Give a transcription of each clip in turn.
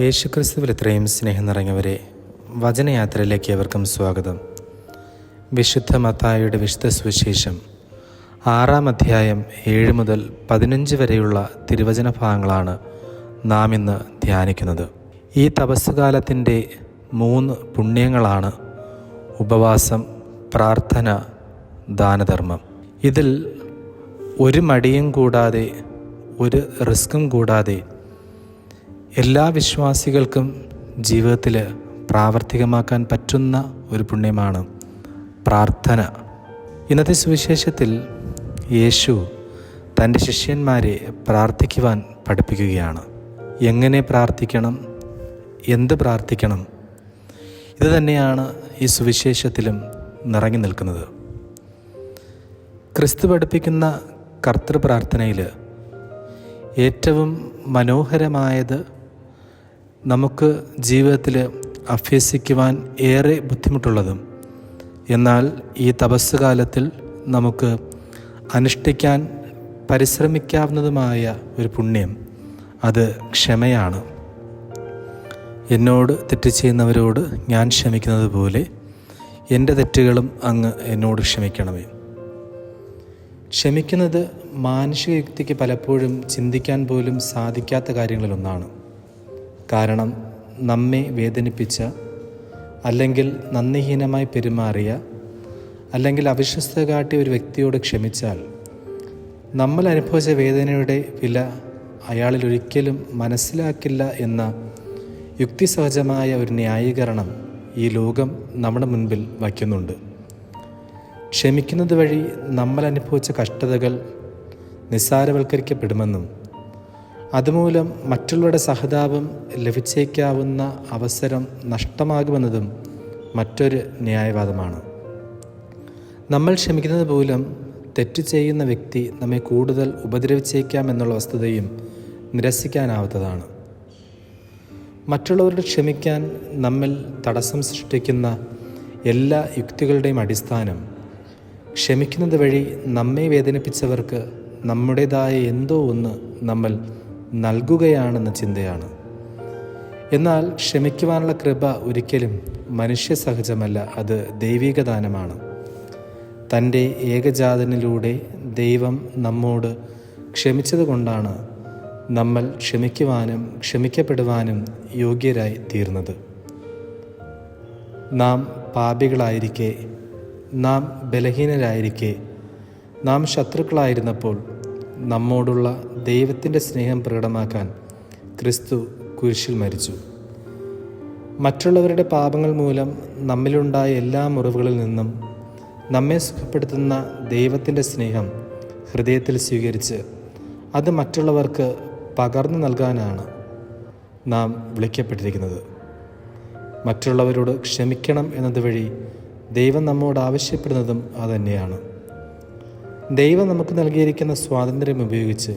യേശുക്രിസ്തുവിൽ ഇത്രയും സ്നേഹം നിറഞ്ഞവരെ, വചനയാത്രയിലേക്ക് ഏവർക്കും സ്വാഗതം. വിശുദ്ധ മത്തായിയുടെ വിശുദ്ധ സുവിശേഷം 6-ാം അധ്യായം 7 മുതൽ 15 വരെയുള്ള തിരുവചന ഭാഗങ്ങളാണ് നാം ഇന്ന് ധ്യാനിക്കുന്നത്. ഈ തപസ്സുകാലത്തിൻ്റെ 3 പുണ്യങ്ങളാണ് ഉപവാസം, പ്രാർത്ഥന, ദാനധർമ്മം. ഇതിൽ ഒരു മടിയും കൂടാതെ, ഒരു റിസ്ക്കും കൂടാതെ എല്ലാ വിശ്വാസികൾക്കും ജീവിതത്തിൽ പ്രാവർത്തികമാക്കാൻ പറ്റുന്ന ഒരു പുണ്യമാണ് പ്രാർത്ഥന. ഇന്നത്തെ സുവിശേഷത്തിൽ യേശു തൻ്റെ ശിഷ്യന്മാരെ പ്രാർത്ഥിക്കുവാൻ പഠിപ്പിക്കുകയാണ്. എങ്ങനെ പ്രാർത്ഥിക്കണം, എന്ത് പ്രാർത്ഥിക്കണം, ഇത് തന്നെയാണ് ഈ സുവിശേഷത്തിലും നിറഞ്ഞു നിൽക്കുന്നത്. ക്രിസ്തു പഠിപ്പിക്കുന്ന കർത്തൃപ്രാർത്ഥനയിൽ ഏറ്റവും മനോഹരമായത്, നമുക്ക് ജീവിതത്തിൽ അഭ്യസിക്കുവാൻ ഏറെ ബുദ്ധിമുട്ടുള്ളതും എന്നാൽ ഈ തപസ്സുകാലത്തിൽ നമുക്ക് അനുഷ്ഠിക്കാൻ പരിശ്രമിക്കാവുന്നതുമായ ഒരു പുണ്യം, അത് ക്ഷമയാണ്. എന്നോട് തെറ്റ് ചെയ്യുന്നവരോട് ഞാൻ ക്ഷമിക്കുന്നത് പോലെ എൻ്റെ തെറ്റുകളും അങ്ങ് എന്നോട് ക്ഷമിക്കണമേ. ക്ഷമിക്കുന്നത് മാനുഷിക യുക്തിക്ക് പലപ്പോഴും ചിന്തിക്കാൻ പോലും സാധിക്കാത്ത കാര്യങ്ങളിലൊന്നാണ്. കാരണം നമ്മെ വേദനിപ്പിച്ച, അല്ലെങ്കിൽ നന്ദിഹീനമായി പെരുമാറിയ, അല്ലെങ്കിൽ അവിശ്വസ്തത കാട്ടിയ ഒരു വ്യക്തിയോട് ക്ഷമിച്ചാൽ നമ്മൾ അനുഭവിച്ച വേദനയുടെ വില അയാളിൽ ഒരിക്കലും മനസ്സിലാക്കില്ല എന്ന യുക്തിസഹജമായ ഒരു ന്യായീകരണം ഈ ലോകം നമ്മുടെ മുൻപിൽ വയ്ക്കുന്നുണ്ട്. ക്ഷമിക്കുന്നത് വഴി നമ്മൾ അനുഭവിച്ച കഷ്ടതകൾ നിസ്സാരവൽക്കരിക്കപ്പെടുമെന്നും അതുമൂലം മറ്റുള്ളവരുടെ സഹതാപം ലഭിച്ചേക്കാവുന്ന അവസരം നഷ്ടമാകുമെന്നതും മറ്റൊരു ന്യായവാദമാണ്. നമ്മൾ ക്ഷമിക്കുന്നത് മൂലം തെറ്റ് ചെയ്യുന്ന വ്യക്തി നമ്മെ കൂടുതൽ ഉപദ്രവിച്ചേക്കാം എന്നുള്ള വസ്തുതയും നിരസിക്കാനാവാത്തതാണ്. മറ്റുള്ളവരോട് ക്ഷമിക്കാൻ നമ്മിൽ തടസ്സം സൃഷ്ടിക്കുന്ന എല്ലാ യുക്തികളുടെയും അടിസ്ഥാനം ക്ഷമിക്കുന്നത് വഴി നമ്മെ വേദനിപ്പിച്ചവർക്ക് നമ്മുടേതായ എന്തോ ഒന്ന് നമ്മൾ നൽകുകയാണെന്ന ചിന്തയാണ്. എന്നാൽ ക്ഷമിക്കുവാനുള്ള കൃപ ഒരിക്കലും മനുഷ്യ സഹജമല്ല, അത് ദൈവിക ദാനമാണ്. തൻ്റെ ഏകജാതനിലൂടെ ദൈവം നമ്മോട് ക്ഷമിച്ചതുകൊണ്ടാണ് നമ്മൾ ക്ഷമിക്കുവാനും ക്ഷമിക്കപ്പെടുവാനും യോഗ്യരായി തീർന്നത്. നാം പാപികളായിരിക്കെ, നാം ബലഹീനരായിരിക്കെ, നാം ശത്രുക്കളായിരുന്നപ്പോൾ നമ്മോടുള്ള ദൈവത്തിൻ്റെ സ്നേഹം പ്രകടമാക്കാൻ ക്രിസ്തു കുരിശിൽ മരിച്ചു. മറ്റുള്ളവരുടെ പാപങ്ങൾ മൂലം നമ്മിലുണ്ടായ എല്ലാ മുറിവുകളിൽ നിന്നും നമ്മെ സുഖപ്പെടുത്തുന്ന ദൈവത്തിൻ്റെ സ്നേഹം ഹൃദയത്തിൽ സ്വീകരിച്ച് അത് മറ്റുള്ളവർക്ക് പകർന്നു നൽകാനാണ് നാം വിളിക്കപ്പെട്ടിരിക്കുന്നത്. മറ്റുള്ളവരോട് ക്ഷമിക്കണം എന്നതുവഴി ദൈവം നമ്മോട് ആവശ്യപ്പെടുന്നതും അതുതന്നെയാണ്. ദൈവം നമുക്ക് നൽകിയിരിക്കുന്ന സ്വാതന്ത്ര്യം ഉപയോഗിച്ച്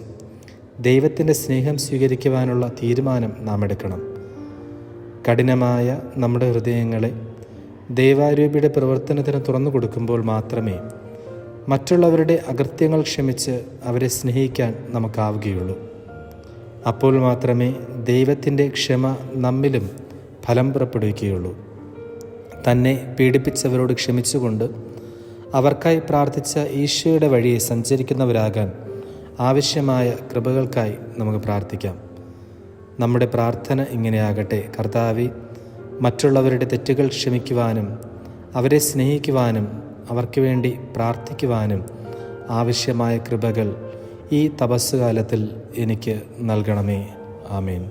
ദൈവത്തിൻ്റെ സ്നേഹം സ്വീകരിക്കുവാനുള്ള തീരുമാനം നാം എടുക്കണം. കഠിനമായ നമ്മുടെ ഹൃദയങ്ങളെ ദൈവാരൂപിയുടെ പ്രവർത്തനത്തിന് തുറന്നു കൊടുക്കുമ്പോൾ മാത്രമേ മറ്റുള്ളവരുടെ അകൃത്യങ്ങൾ ക്ഷമിച്ച് അവരെ സ്നേഹിക്കാൻ നമുക്കാവുകയുള്ളൂ. അപ്പോൾ മാത്രമേ ദൈവത്തിൻ്റെ ക്ഷമ നമ്മിലും ഫലം പുറപ്പെടുവിക്കുകയുള്ളൂ. തന്നെ പീഡിപ്പിച്ചവരോട് ക്ഷമിച്ചുകൊണ്ട് അവർക്കായി പ്രാർത്ഥിച്ച ഈശോയുടെ വഴിയെ സഞ്ചരിക്കുന്നവരാകാൻ ആവശ്യമായ കൃപകൾക്കായി നമുക്ക് പ്രാർത്ഥിക്കാം. നമ്മുടെ പ്രാർത്ഥന ഇങ്ങനെയാകട്ടെ: കർത്താവേ, മറ്റുള്ളവരുടെ തെറ്റുകൾ ക്ഷമിക്കുവാനും അവരെ സ്നേഹിക്കുവാനും അവർക്ക് വേണ്ടി പ്രാർത്ഥിക്കുവാനും ആവശ്യമായ കൃപകൾ ഈ തപസ്സുകാലത്തിൽ എനിക്ക് നൽകണമേ. ആമേൻ.